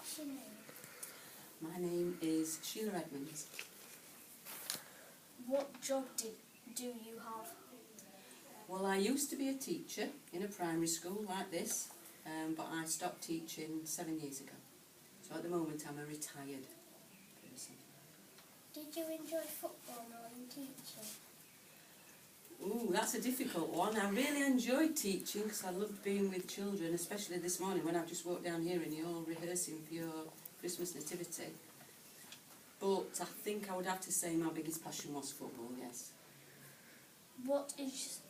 What's your name? My name is Sheila Edmunds. What job do you have? Well, I used to be a teacher in a primary school like this, but I stopped teaching 7 years ago. So at the moment I'm a retired person. Did you enjoy football more than teaching? Ooh, that's a difficult one. I really enjoyed teaching because I loved being with children, especially this morning when I've just walked down here and you're all rehearsing for your Christmas nativity. But I think I would have to say my biggest passion was football, yes. What is...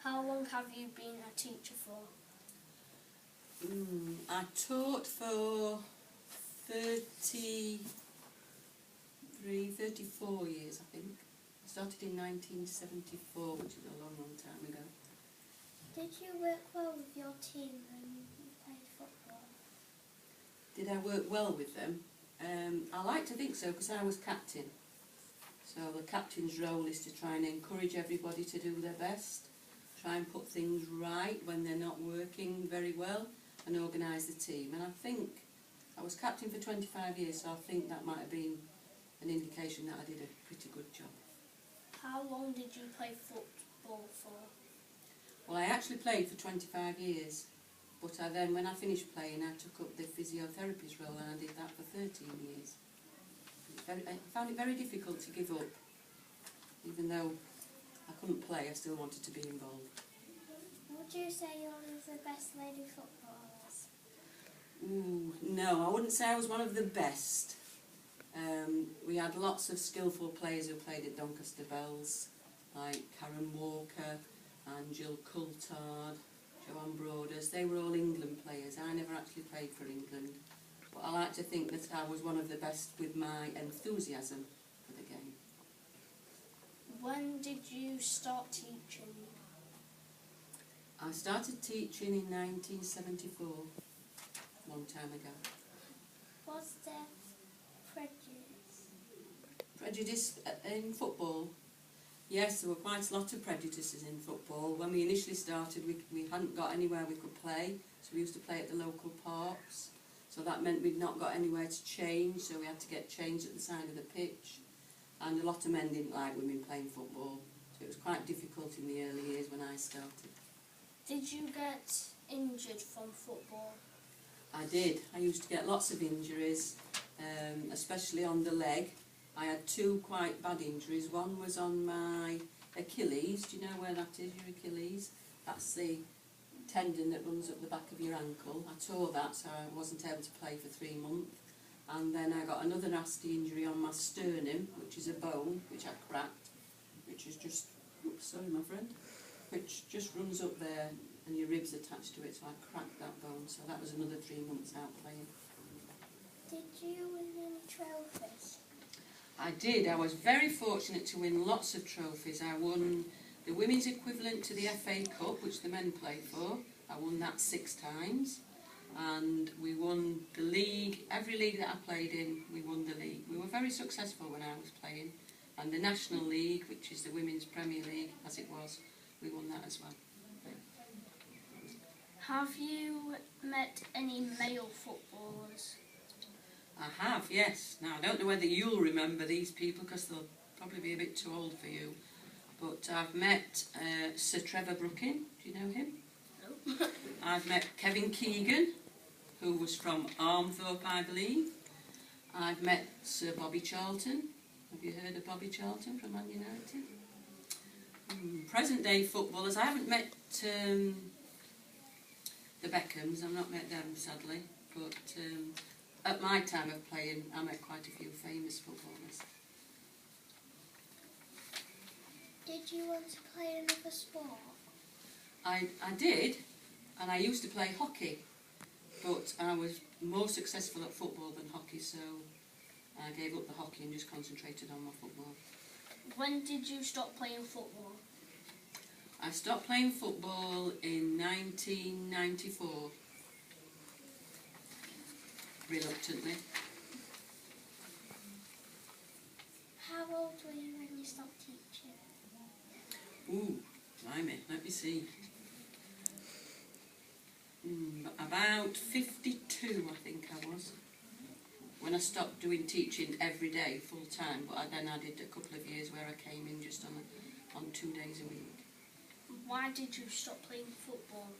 how long have you been a teacher for? I taught for 34 years, I think. I started in 1974, which is a long, long time ago. Did you work well with your team when you played football? Did I work well with them? I like to think so because I was captain. So the captain's role is to try and encourage everybody to do their best, try and put things right when they're not working very well, and organise the team. And I think I was captain for 25 years, so I think that might have been an indication that I did a pretty good job. How long did you play football for? Well, I actually played for 25 years, but then when I finished playing I took up the physiotherapist role and I did that for 13 years. I found it very difficult to give up. Even though I couldn't play, I still wanted to be involved. Would you say you're one of the best lady footballers? Ooh, no, I wouldn't say I was one of the best. We had lots of skillful players who played at Doncaster Rovers, like Karen Walker and Jill Coulthard, Joanne Broders. They were all England players. I never actually played for England. But I like to think that I was one of the best with my enthusiasm for the game. When did you start teaching? I started teaching in 1974, a long time ago. Was there prejudice? Prejudice in football? Yes, there were quite a lot of prejudices in football. When we initially started, we hadn't got anywhere we could play, so we used to play at the local parks. So that meant we'd not got anywhere to change, so we had to get changed at the side of the pitch. And a lot of men didn't like women playing football, so it was quite difficult in the early years when I started. Did you get injured from football? I did. I used to get lots of injuries, especially on the leg. I had two quite bad injuries. One was on my Achilles. Do you know where that is, your Achilles? That's the tendon that runs up the back of your ankle. I tore that, so I wasn't able to play for 3 months. And then I got another nasty injury on my sternum, which is a bone, which I cracked, which is just, oops, sorry my friend, which just runs up there and your ribs attached to it, so I cracked that bone. So that was another 3 months out playing. Did you win any trophies? I did. I was very fortunate to win lots of trophies. I won the women's equivalent to the FA Cup, which the men play for. I won that 6 times. And we won the league. Every league that I played in, we won the league. We were very successful when I was playing. And the National League, which is the Women's Premier League, as it was, we won that as well. Have you met any male footballers? I have, yes. Now, I don't know whether you'll remember these people because they'll probably be a bit too old for you. But I've met Sir Trevor Brooking. Do you know him? No. I've met Kevin Keegan, who was from Armthorpe, I believe. I've met Sir Bobby Charlton. Have you heard of Bobby Charlton from Man United? Present day footballers. I haven't met the Beckhams. I've not met them, sadly. But at my time of playing, I met quite a few famous footballers. Did you want to play another sport? I did, and I used to play hockey, but I was more successful at football than hockey, so I gave up the hockey and just concentrated on my football. When did you stop playing football? I stopped playing football in 1994, reluctantly. How old were you when you stopped teaching? Ooh, blimey, let me see. About About 52, I think I was, when I stopped doing teaching every day full time. But then I did a couple of years where I came in just on 2 days a week. Why did you stop playing football?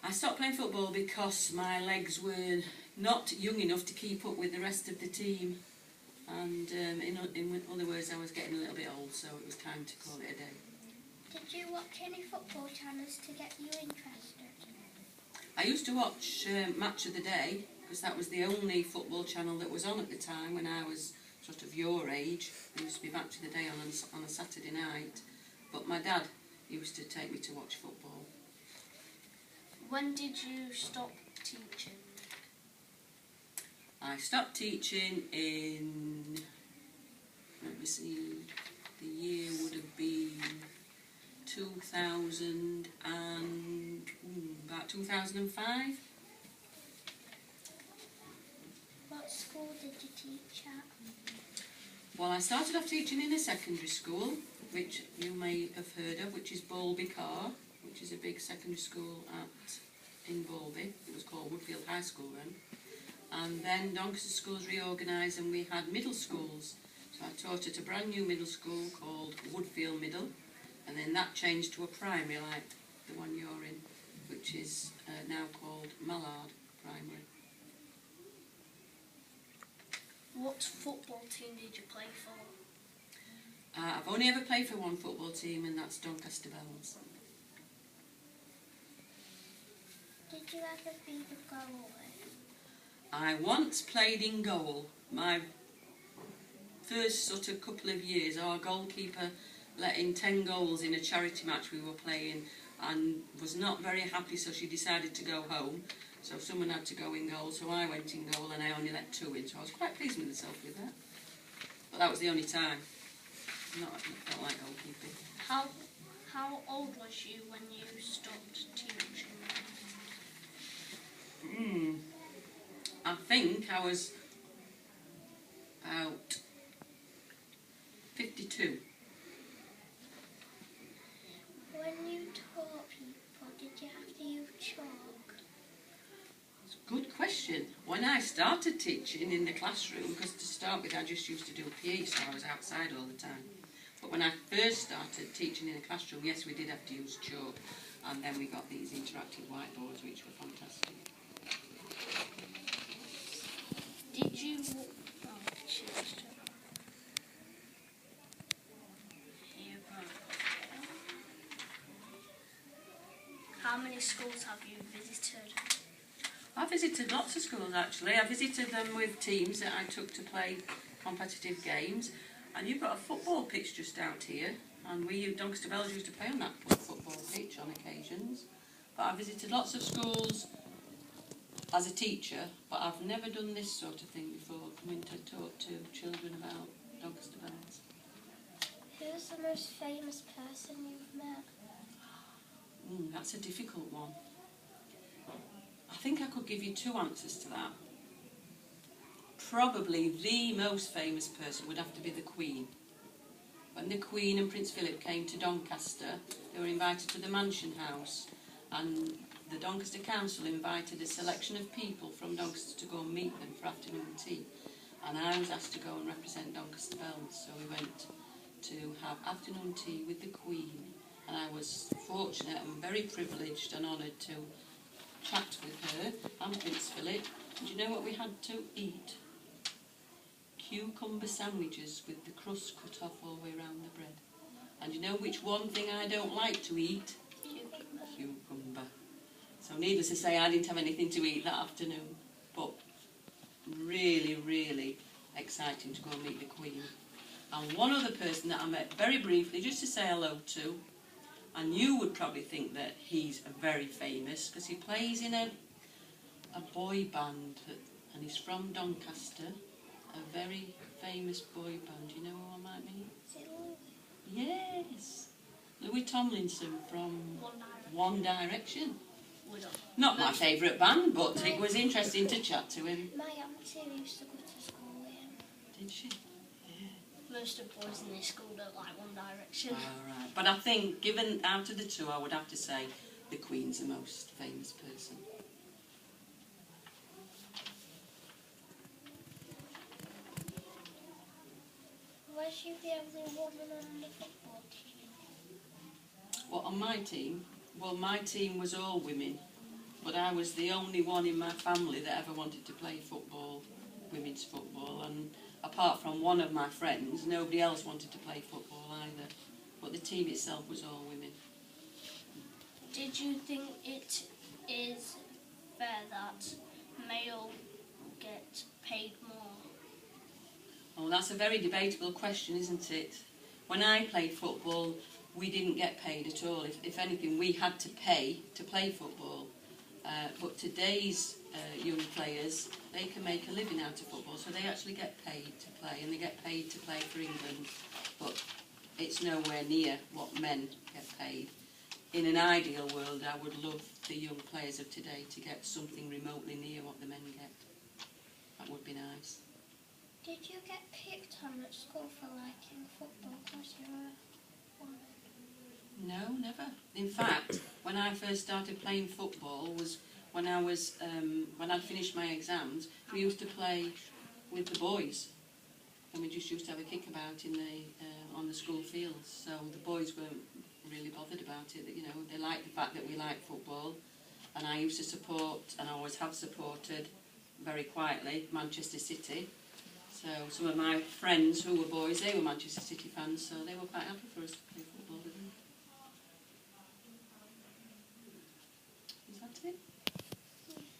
I stopped playing football because my legs were not young enough to keep up with the rest of the team, and in other words, I was getting a little bit old, so it was time to call it a day. Did you watch any football channels to get you interested? I used to watch Match of the Day, because that was the only football channel that was on at the time when I was sort of your age. There used to be Match of the Day on a Saturday night, but my dad used to take me to watch football. When did you stop teaching? I stopped teaching in, let me see, the year would have been 2000 and, about 2005. What school did you teach at? Well, I started off teaching in a secondary school, which you may have heard of, which is Bowlby Car, which is a big secondary school in Bowlby. It was called Woodfield High School then. And then Doncaster schools reorganised and we had middle schools. So I taught at a brand new middle school called Woodfield Middle, and then that changed to a primary like the one you're in, which is now called Mallard Primary. What football team did you play for? I've only ever played for one football team, and that's Doncaster Rovers. Did you ever be the goalie? I once played in goal. My first sort of couple of years, our goalkeeper let in 10 goals in a charity match we were playing and was not very happy, so she decided to go home. So someone had to go in goal, so I went in goal and I only let 2 in, so I was quite pleased with myself with that. But that was the only time. I don't like goalkeeping. How old was you when you stopped teaching? I think I was about 52. When you taught people, did you have to use chalk? Good question. When I started teaching in the classroom, because to start with I just used to do PE, so I was outside all the time. But when I first started teaching in the classroom, yes, we did have to use chalk, and then we got these interactive whiteboards, which were fantastic. Did you... How many schools have you visited? I visited lots of schools actually. I visited them with teams that I took to play competitive games. And you've got a football pitch just out here, and Doncaster Rovers used to play on that football pitch on occasions. But I visited lots of schools as a teacher, but I've never done this sort of thing before, coming to talk to children about Doncaster Rovers. Who's the most famous person you've met? That's a difficult one. I think I could give you 2 answers to that. Probably the most famous person would have to be the Queen. When the Queen and Prince Philip came to Doncaster, they were invited to the Mansion House, and the Doncaster Council invited a selection of people from Doncaster to go and meet them for afternoon tea. And I was asked to go and represent Doncaster Rovers, so we went to have afternoon tea with the Queen, and I was fortunate and very privileged and honoured to chat with her and Prince Philip. And do you know what we had to eat? Cucumber sandwiches with the crust cut off all the way around the bread. And you know which one thing I don't like to eat? Cucumber. So needless to say, I didn't have anything to eat that afternoon. But really, really exciting to go and meet the Queen. And one other person that I met very briefly, just to say hello to, and you would probably think that he's very famous, because he plays in a boy band, and he's from Doncaster, a very famous boy band. Do you know who I might mean? Is it Louis? Yes, Louis Tomlinson from One Direction. Not my favourite band, but it was interesting to chat to him. My auntie used to go to school with him. Did she? Most of the boys in this school don't like One Direction. All right. But I think, given out of the 2, I would have to say the Queen's the most famous person. Was you the only woman on the football team? What, on my team? Well, my team was all women, but I was the only one in my family that ever wanted to play football, women's football, and apart from one of my friends, nobody else wanted to play football either. But the team itself was all women. Did you think it is fair that male get paid more? Oh, that's a very debatable question, isn't it? When I played football, we didn't get paid at all. If anything, we had to pay to play football. But today's young players, they can make a living out of football, so they actually get paid to play, and they get paid to play for England. But it's nowhere near what men get paid. In an ideal world, I would love the young players of today to get something remotely near what the men get. That would be nice. Did you get picked on at school for liking football because you were a woman? No, never. In fact, when I first started playing football was when I was when I'd finished my exams. We used to play with the boys, and we just used to have a kickabout in the on the school fields. So the boys weren't really bothered about it. You know, they liked the fact that we liked football, and I used to support, and I always have supported, very quietly, Manchester City. So some of my friends who were boys, they were Manchester City fans, so they were quite happy for us to play football with them. Is that it?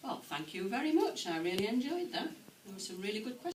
Well, thank you very much. I really enjoyed that. There were some really good questions.